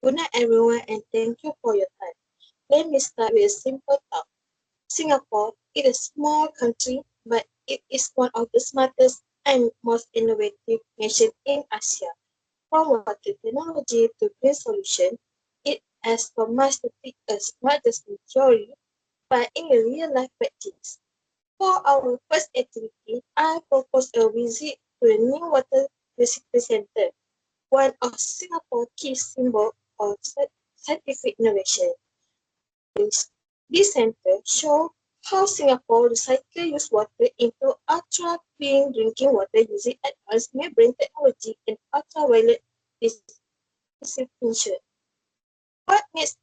Good night, everyone, and thank you for your time. Let me start with a simple thought. Singapore is a small country, but it is one of the smartest and most innovative nations in Asia. From water technology to green solution, it has so much to teach us, not just in theory, but in real life practice. For our first activity, I propose a visit to the new water research center, one of Singapore's key symbols of scientific innovation. This center shows how Singapore recycles used water into ultra-clean drinking water using advanced membrane technology and ultraviolet disinfection. What makes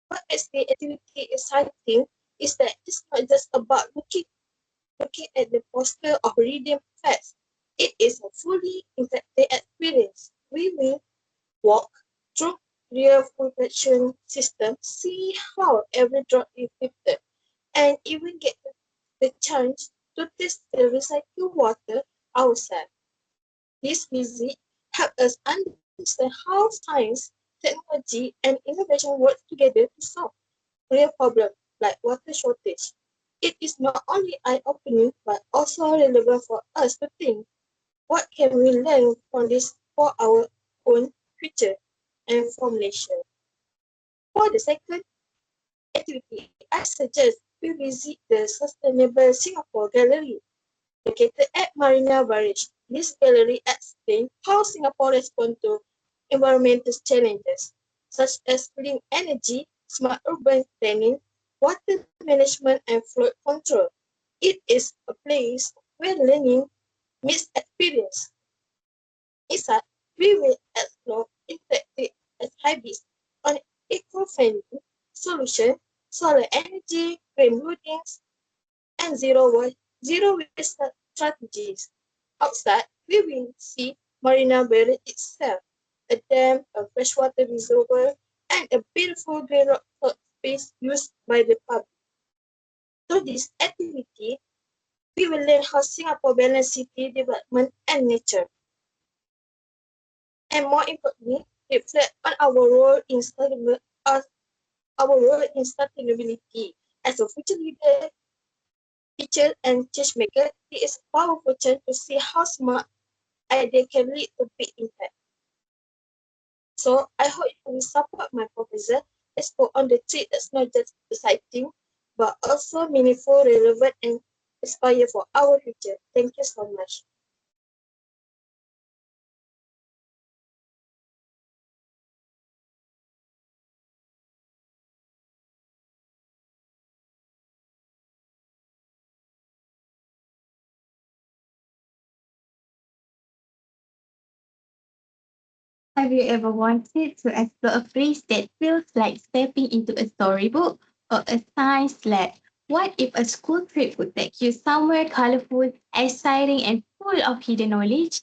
what makes the activity exciting is that it's not just about looking at the poster or reading facts. It is a fully interactive experience. We will walk through real filtration system, see how every drop is filtered, and even get the chance to taste the recycled water ourselves. This visit helps us understand how science, technology, and innovation work together to solve real problems like water shortage. It is not only eye-opening but also relevant for us to think what can we learn from this for our own future and formulation. For the second activity, I suggest we visit the Sustainable Singapore Gallery located at Marina Barrage. This gallery explains how Singapore responds to environmental challenges such as clean energy, smart urban planning, water management, and flood control. It is a place where learning meets experience. Inside, we will explore interactive exhibits on eco-friendly solutions, solar energy, green buildings, and zero waste strategies. Outside, we will see Marina Bay itself, a dam, a freshwater reservoir, and a beautiful green rock space used by the public. Through this activity, we will learn how Singapore balances city development and nature, and more importantly, reflect on our role in sustainability. As a future leader, teacher, and change maker, it is a powerful chance to see how smart idea can lead to big impact. So I hope you will support my proposal. Let's go on the trip that's not just exciting, but also meaningful, relevant, and inspire for our future. Thank you so much. Have you ever wanted to explore a place that feels like stepping into a storybook or a science lab? What if a school trip would take you somewhere colorful, exciting, and full of hidden knowledge?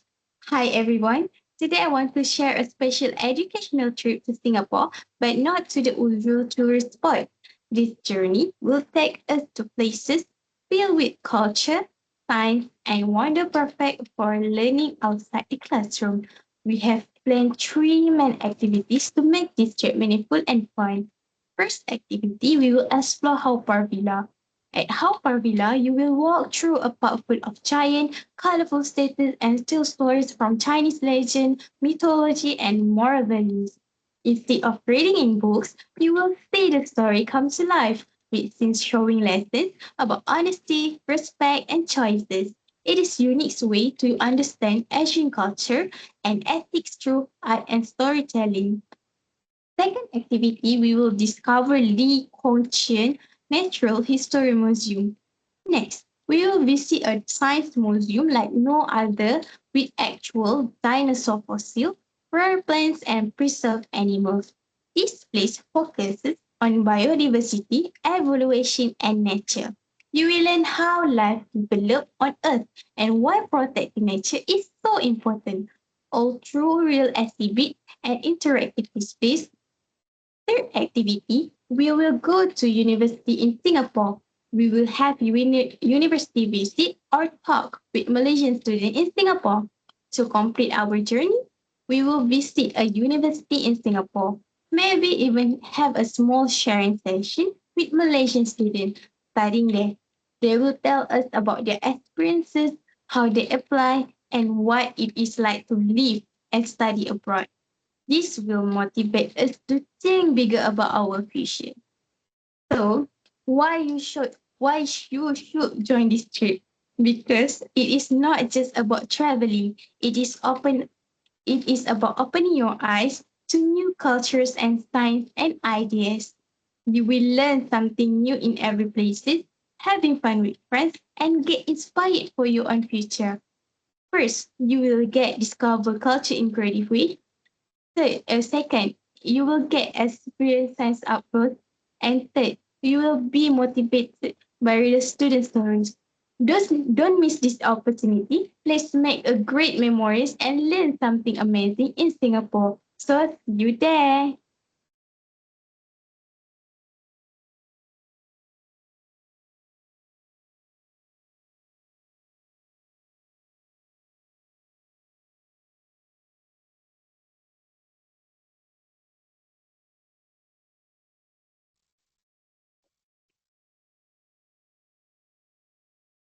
Hi, everyone. Today I want to share a special educational trip to Singapore, but not to the usual tourist spot. This journey will take us to places filled with culture, science, and wonder perfect for learning outside the classroom. We have planned three main activities to make this trip meaningful and fun. First activity, we will explore Haupar Villa. At Haupar Villa, you will walk through a park full of giant, colorful statues and tell stories from Chinese legend, mythology, and moral values. Instead of reading in books, you will see the story come to life with scenes showing lessons about honesty, respect, and choices. It is unique way to understand Asian culture and ethics through art and storytelling. Second activity, we will discover Lee Kong Chian Natural History Museum. Next, we will visit a science museum like no other with actual dinosaur fossil, rare plants, and preserved animals. This place focuses on biodiversity, evolution, and nature. You will learn how life developed on Earth and why protecting nature is so important. All through real exhibit and interactive space. Third activity, we will go to university in Singapore. We will have university visit or talk with Malaysian students in Singapore. To complete our journey, we will visit a university in Singapore. Maybe even have a small sharing session with Malaysian students studying there. They will tell us about their experiences, how they apply, and what it is like to live and study abroad. This will motivate us to think bigger about our future. So, why you should join this trip? Because it is not just about traveling. It is about opening your eyes to new cultures and science and ideas. You will learn something new in every place, having fun with friends, and get inspired for your own future. First, you will get discover culture in creative way. Second, you will get experience science up close. And third, you will be motivated by real student stories. Don't miss this opportunity. Let's make a great memories and learn something amazing in Singapore. So see you there.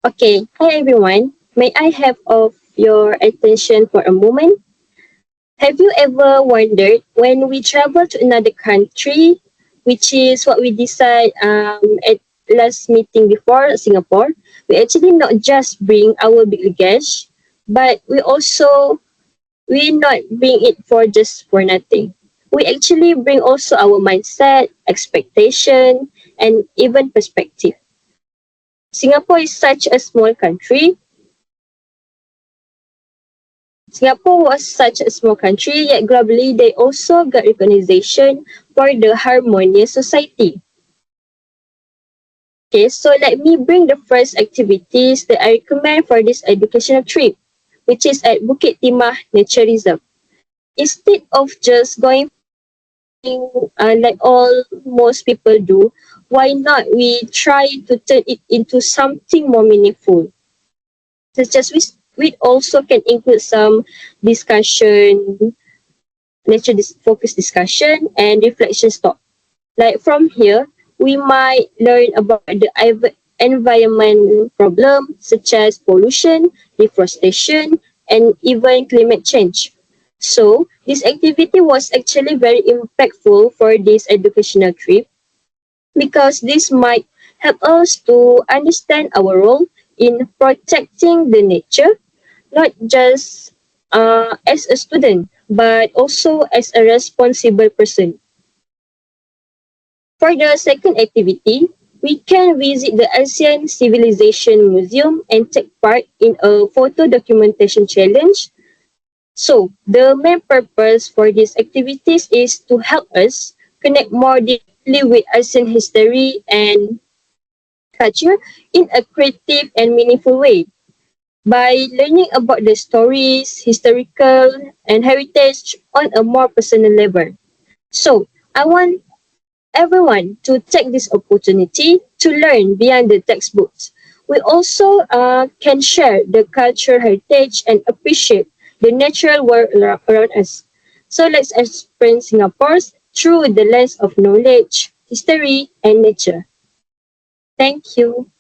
Okay, hi everyone. May I have of your attention for a moment? Have you ever wondered when we travel to another country, which is what we decide at last meeting before Singapore, we actually not just bring our big luggage, but we not bring it for just for nothing. We actually bring also our mindset, expectation, and even perspective. Singapore is such a small country. Singapore was such a small country, yet globally they also got recognition for the harmonious society. Okay, so let me bring the first activities that I recommend for this educational trip, which is at Bukit Timah Nature Reserve. Instead of just going like all most people do, why not we try to turn it into something more meaningful? Such as we also can include some discussion focused discussion and reflection stop. Like from here, we might learn about the environment problem such as pollution, deforestation, and even climate change. So, this activity was actually very impactful for this educational trip because this might help us to understand our role in protecting the nature, not just as a student, but also as a responsible person. For the second activity, we can visit the Asian Civilization Museum and take part in a photo documentation challenge. So, the main purpose for these activities is to help us connect more deeply with Asian history and culture in a creative and meaningful way. By learning about the stories, historical, and heritage on a more personal level. So, I want everyone to take this opportunity to learn beyond the textbooks. We also can share the cultural heritage and appreciate the natural world around us. So let's experience Singapore through the lens of knowledge, history, and nature. Thank you.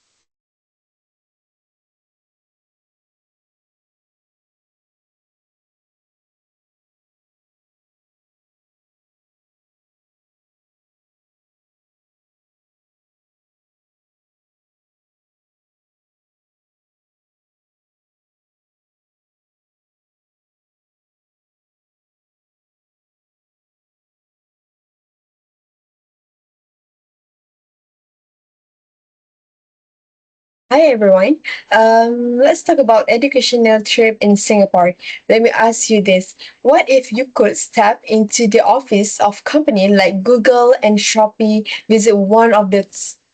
Hi everyone. Let's talk about educational trip in Singapore. Let me ask you this: what if you could step into the office of company like Google and Shopee, visit one of the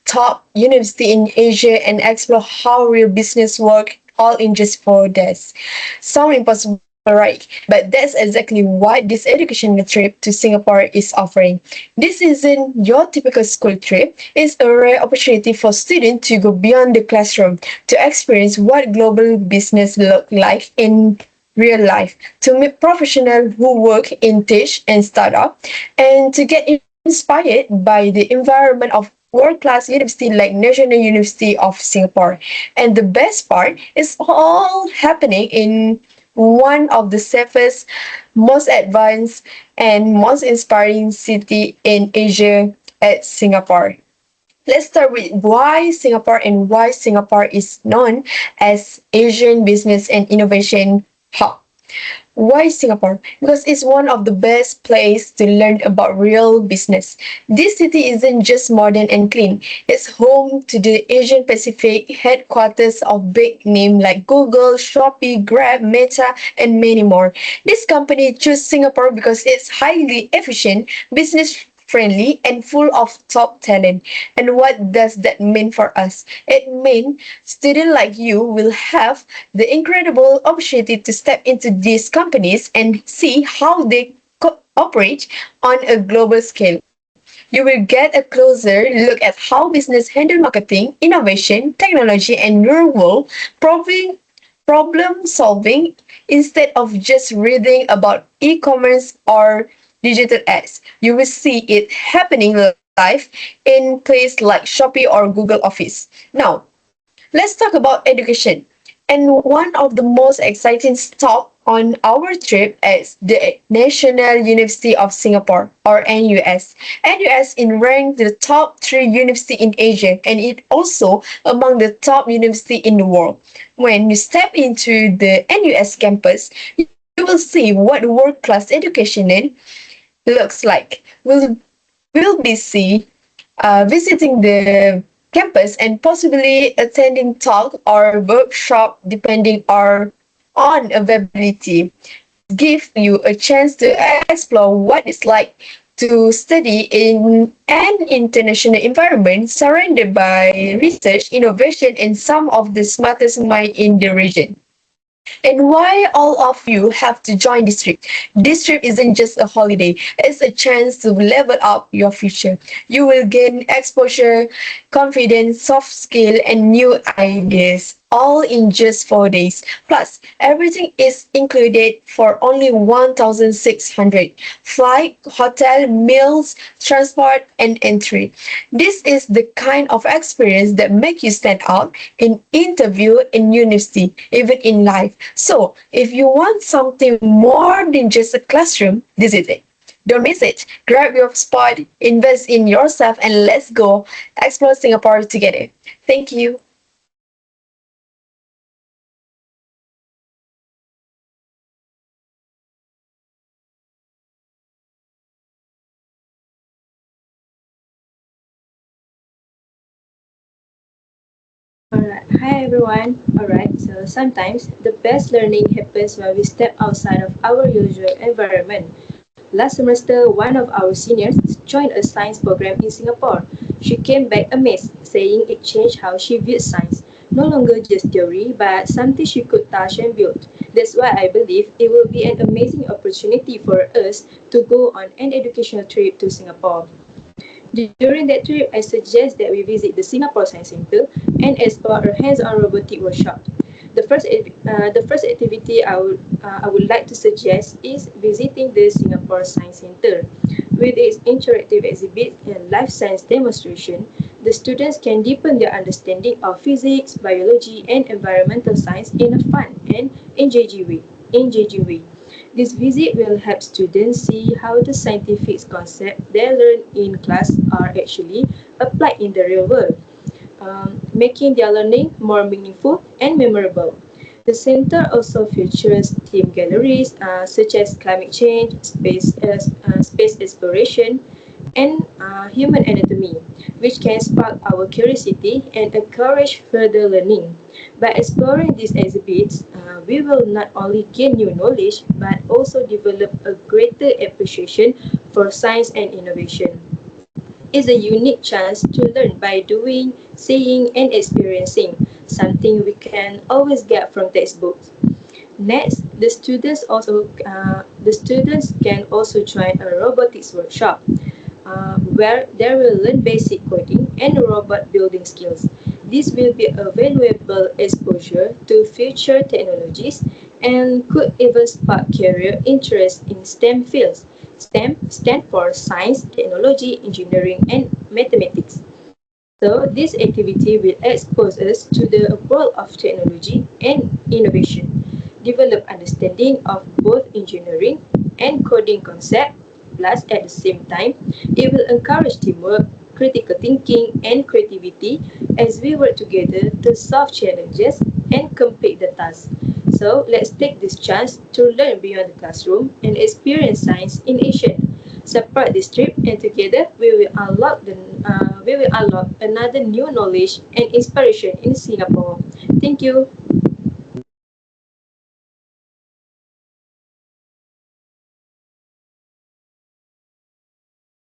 top university in Asia, and explore how real business work all in just 4 days? Sound impossible, right? But that's exactly what this educational trip to Singapore is offering. This isn't your typical school trip. It's a rare opportunity for students to go beyond the classroom to experience what global business look like in real life, to meet professionals who work in tech and startup, and to get inspired by the environment of world-class university like National University of Singapore. And the best part is all happening in one of the safest, most advanced, and most inspiring city in Asia at Singapore. Let's start with why Singapore and why Singapore is known as Asian Business and Innovation Hub. Why Singapore? Because it's one of the best places to learn about real business. This city isn't just modern and clean. It's home to the Asian Pacific headquarters of big names like Google, Shopee, Grab, Meta, and many more. This company chose Singapore because it's highly efficient, business friendly, and full of top talent. And what does that mean for us? It means students like you will have the incredible opportunity to step into these companies and see how they operate on a global scale. You will get a closer look at how business handle marketing, innovation, technology, and real world problem solving instead of just reading about e-commerce or digital ads. You will see it happening live in places like Shopee or Google Office. Now, let's talk about education. And one of the most exciting stops on our trip is the National University of Singapore, or NUS. NUS is ranked the top 3 university in Asia, and it also among the top university in the world. When you step into the NUS campus, you will see what world-class education looks like. We'll be visiting the campus and possibly attending talk or workshop depending on availability. This gives you a chance to explore what it's like to study in an international environment surrounded by research, innovation, and some of the smartest minds in the region. And why all of you have to join this trip? This trip isn't just a holiday, it's a chance to level up your future. You will gain exposure, confidence, soft skill, and new ideas. All in just 4 days. Plus, everything is included for only 1,600. Flight, hotel, meals, transport, and entry. This is the kind of experience that make you stand out in interview in university, even in life. So, if you want something more than just a classroom, this is it. Don't miss it. Grab your spot, invest in yourself, and let's go explore Singapore together. Thank you. Alright, hi everyone. Alright, so sometimes the best learning happens when we step outside of our usual environment. Last semester, one of our seniors joined a science program in Singapore. She came back amazed, saying it changed how she viewed science. No longer just theory, but something she could touch and build. That's why I believe it will be an amazing opportunity for us to go on an educational trip to Singapore. During that trip, I suggest that we visit the Singapore Science Centre and explore a hands-on robotic workshop. The first activity I would like to suggest is visiting the Singapore Science Centre. With its interactive exhibits and life science demonstration, the students can deepen their understanding of physics, biology, and environmental science in a fun and engaging way. This visit will help students see how the scientific concepts they learn in class are actually applied in the real world, making their learning more meaningful and memorable. The center also features theme galleries such as climate change, space exploration, and human anatomy, which can spark our curiosity and encourage further learning. By exploring these exhibits, we will not only gain new knowledge but also develop a greater appreciation for science and innovation. It's a unique chance to learn by doing, seeing, and experiencing, something we can always get from textbooks. Next, the students can also join a robotics workshop where they will learn basic coding and robot building skills. This will be a valuable exposure to future technologies and could even spark career interest in STEM fields. STEM stands for Science, Technology, Engineering, and Mathematics. So, this activity will expose us to the world of technology and innovation, develop understanding of both engineering and coding concepts, plus at the same time, it will encourage teamwork, critical thinking, and creativity as we work together to solve challenges and complete the task. So, let's take this chance to learn beyond the classroom and experience science in action. Support this trip, and together we will unlock another new knowledge and inspiration in Singapore. Thank you.